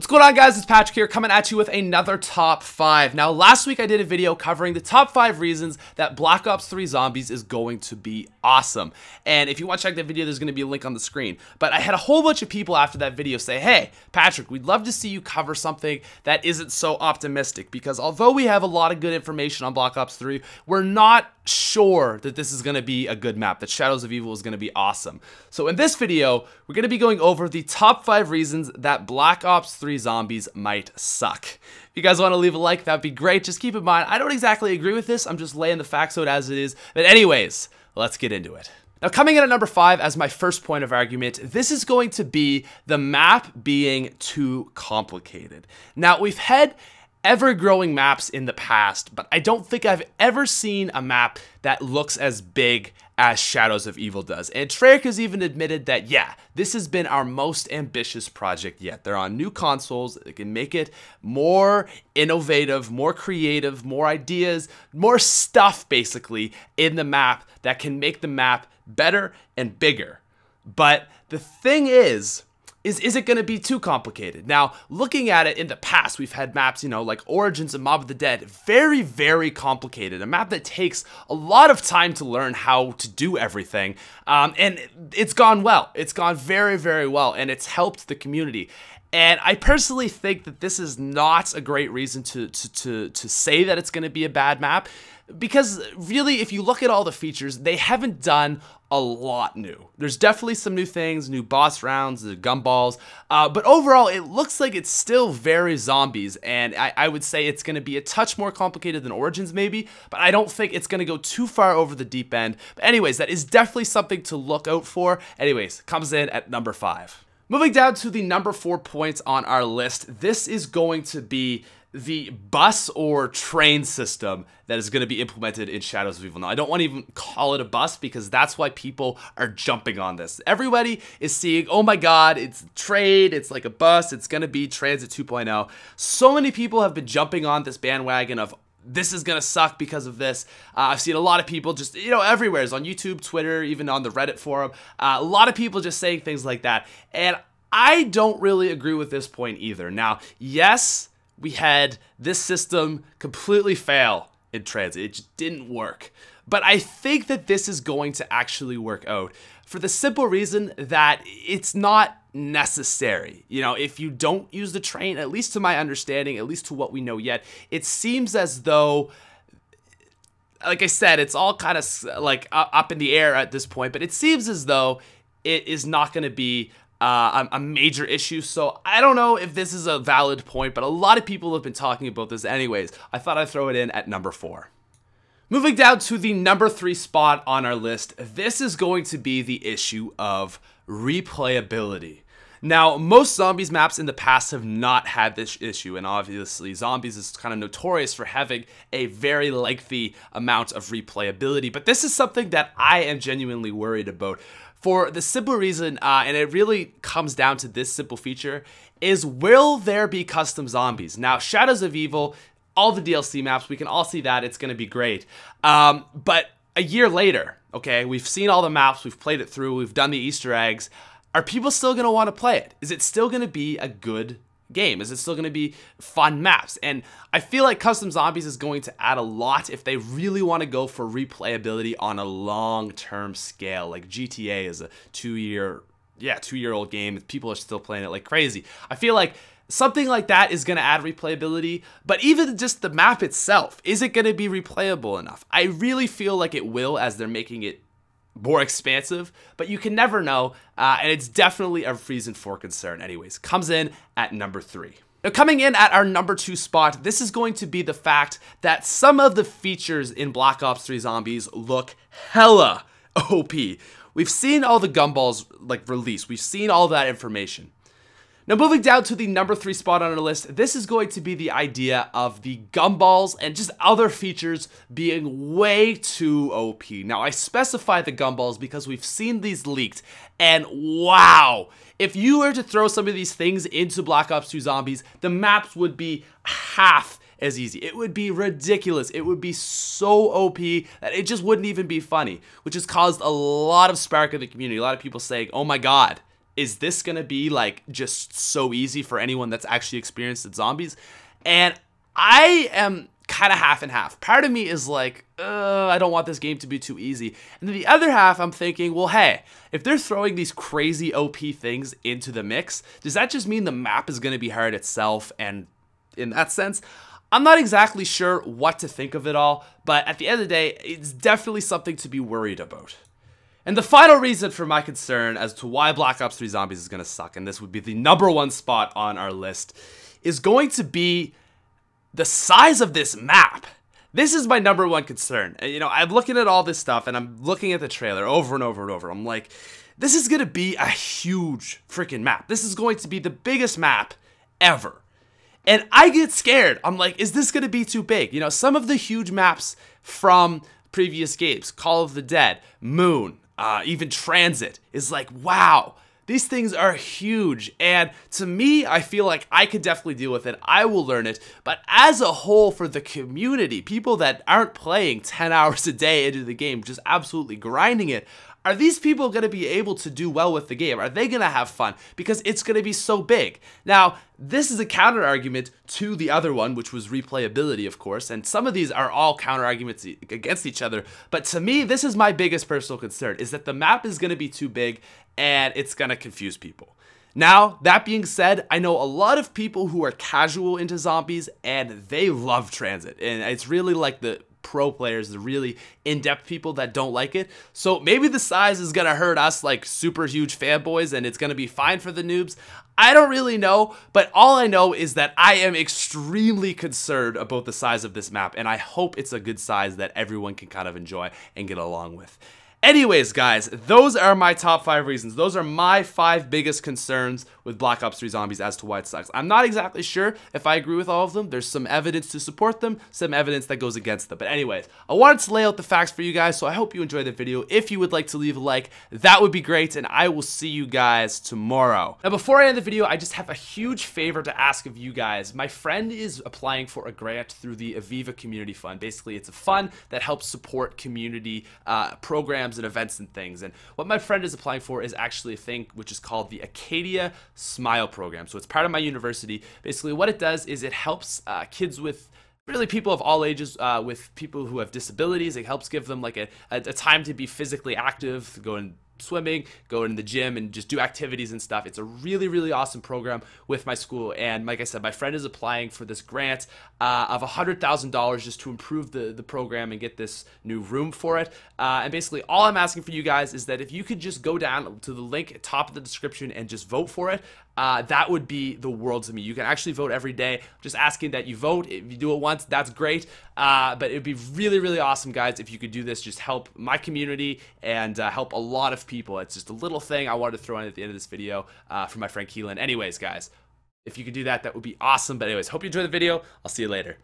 What's going on, guys? It's Patrick here, coming at you with another top 5. Now, last week I did a video covering the top 5 reasons that Black Ops 3 Zombies is going to be awesome. And if you want to check that video, there's going to be a link on the screen. But I had a whole bunch of people after that video say, hey, Patrick, we'd love to see you cover something that isn't so optimistic. Because although we have a lot of good information on Black Ops 3, we're not sure that this is going to be a good map, that Shadows of Evil is going to be awesome. So in this video, we're going to be going over the top 5 reasons that Black Ops 3 Zombies might suck. If you guys want to leave a like, that'd be great. Just keep in mind, I don't exactly agree with this. I'm just laying the facts out as it is. But anyways, let's get into it. Now, coming in at number 5 as my first point of argument, this is going to be the map being too complicated. Now, we've had ever-growing maps in the past, but I don't think I've ever seen a map that looks as big as Shadows of Evil does. And Treyarch has even admitted that, yeah, this has been our most ambitious project yet. They're on new consoles. They can make it more innovative, more creative, more ideas, more stuff, basically, in the map that can make the map better and bigger. But the thing is it going to be too complicated? Now, looking at it in the past, we've had maps, like Origins and Mob of the Dead, very, very complicated. A map that takes a lot of time to learn how to do everything, and it's gone well. It's gone very, very well, and it's helped the community. And I personally think that this is not a great reason to say that it's going to be a bad map, because really, if you look at all the features, they haven't done a lot new. There's definitely some new things, new boss rounds, the gumballs, but overall, it looks like it's still very zombies, and I would say it's going to be a touch more complicated than Origins maybe, but I don't think it's going to go too far over the deep end. But anyways, that is definitely something to look out for. Anyways, comes in at number 5. Moving down to the number 4 points on our list, this is going to be the bus or train system that is going to be implemented in Shadows of Evil. Now, I don't want to even call it a bus because that's why people are jumping on this. Everybody is seeing, oh my god, it's train, it's like a bus, it's going to be Transit 2.0. So many people have been jumping on this bandwagon of this is going to suck because of this. I've seen a lot of people just, everywhere. It's on YouTube, Twitter, even on the Reddit forum. A lot of people just saying things like that. And I don't really agree with this point either. Now, yes, we had this system completely fail in Transit. It just didn't work. But I think that this is going to actually work out for the simple reason that it's not necessary. If you don't use the train, at least to my understanding, at least to what we know yet, it seems as though, like I said, it's all kind of like up in the air at this point, but it seems as though it is not going to be a major issue. So I don't know if this is a valid point, but a lot of people have been talking about this anyways. I thought I'd throw it in at number 4. Moving down to the number 3 spot on our list, this is going to be the issue of replayability. Now, most Zombies maps in the past have not had this issue, and obviously Zombies is kind of notorious for having a very lengthy amount of replayability, but this is something that I am genuinely worried about. For the simple reason, and it really comes down to this simple feature, is will there be custom zombies? Now, Shadows of Evil, all the DLC maps, we can all see that, it's going to be great. But a year later, okay, we've seen all the maps, we've played it through, we've done the Easter eggs. Are people still going to want to play it? Is it still going to be a good game? Is it still going to be fun maps? And I feel like custom zombies is going to add a lot if they really want to go for replayability on a long-term scale. Like GTA is a 2-year-old game. People are still playing it like crazy. I feel like something like that is going to add replayability, but even just the map itself, is it going to be replayable enough? I really feel like it will, as they're making it more expansive, but you can never know, and it's definitely a reason for concern. Anyways, comes in at number 3. Now, coming in at our number 2 spot, this is going to be the fact that some of the features in Black Ops 3 Zombies look hella OP. We've seen all the gumballs released. We've seen all that information. Now, moving down to the number 3 spot on our list, this is going to be the idea of the gumballs and just other features being way too OP. Now, I specify the gumballs because we've seen these leaked, and wow, if you were to throw some of these things into Black Ops 2 Zombies, the maps would be half as easy. It would be ridiculous. It would be so OP that it just wouldn't even be funny, which has caused a lot of spark in the community. A lot of people saying, oh my god, is this going to be like just so easy for anyone that's actually experienced at zombies? And I am kind of half and half. Part of me is like, I don't want this game to be too easy. And then the other half, I'm thinking, well, hey, if they're throwing these crazy OP things into the mix, does that just mean the map is going to be hard itself? And in that sense, I'm not exactly sure what to think of it all, but at the end of the day, it's definitely something to be worried about. And the final reason for my concern as to why Black Ops 3 Zombies is going to suck, and this would be the #1 spot on our list, is going to be the size of this map. This is my #1 concern. You know, I'm looking at all this stuff, and I'm looking at the trailer over and over and over. I'm like, this is going to be a huge freaking map. This is going to be the biggest map ever. And I get scared. I'm like, is this going to be too big? You know, some of the huge maps from previous games, Call of the Dead, Moon, even Transit, is like, wow, these things are huge. And to me, I feel like I could definitely deal with it. I will learn it. But as a whole, for the community, people that aren't playing 10 hours a day into the game, just absolutely grinding it, are these people going to be able to do well with the game? Are they going to have fun? Because it's going to be so big. Now, this is a counter argument to the other one, which was replayability, of course. And some of these are all counter arguments against each other. But to me, this is my biggest personal concern, is that the map is going to be too big and it's going to confuse people. Now, that being said, I know a lot of people who are casual into zombies and they love Transit. And it's really like the pro players, the really in-depth people that don't like it. So maybe the size is gonna hurt us like super huge fanboys and it's gonna be fine for the noobs. I don't really know, but all I know is that I am extremely concerned about the size of this map, and I hope it's a good size that everyone can kind of enjoy and get along with. Anyways, guys, those are my top 5 reasons. Those are my 5 biggest concerns with Black Ops 3 Zombies as to why it sucks. I'm not exactly sure if I agree with all of them. There's some evidence to support them, some evidence that goes against them. But anyways, I wanted to lay out the facts for you guys, so I hope you enjoyed the video. If you would like to leave a like, that would be great, and I will see you guys tomorrow. Now, before I end the video, I just have a huge favor to ask of you guys. My friend is applying for a grant through the Aviva Community Fund. Basically, it's a fund that helps support community programs and events and things. And what my friend is applying for is actually a thing which is called the Acadia Smile Program. So it's part of my university. Basically, what it does is it helps kids with really people of all ages, with people who have disabilities. It helps give them like a time to be physically active, go and swimming, go in the gym, and just do activities and stuff. It's a really, really awesome program with my school. And like I said, my friend is applying for this grant of $100,000 just to improve the program and get this new room for it. And basically, all I'm asking for you guys is that if you could just go down to the link at top of the description and just vote for it, that would be the world to me. You can actually vote every day. Just asking that you vote. If you do it once, that's great. But it would be really, really awesome, guys, if you could do this. Just help my community and help a lot of people. It's just a little thing I wanted to throw in at the end of this video for my friend Keelan. Anyways, guys, if you could do that, that would be awesome. But anyways, hope you enjoyed the video. I'll see you later.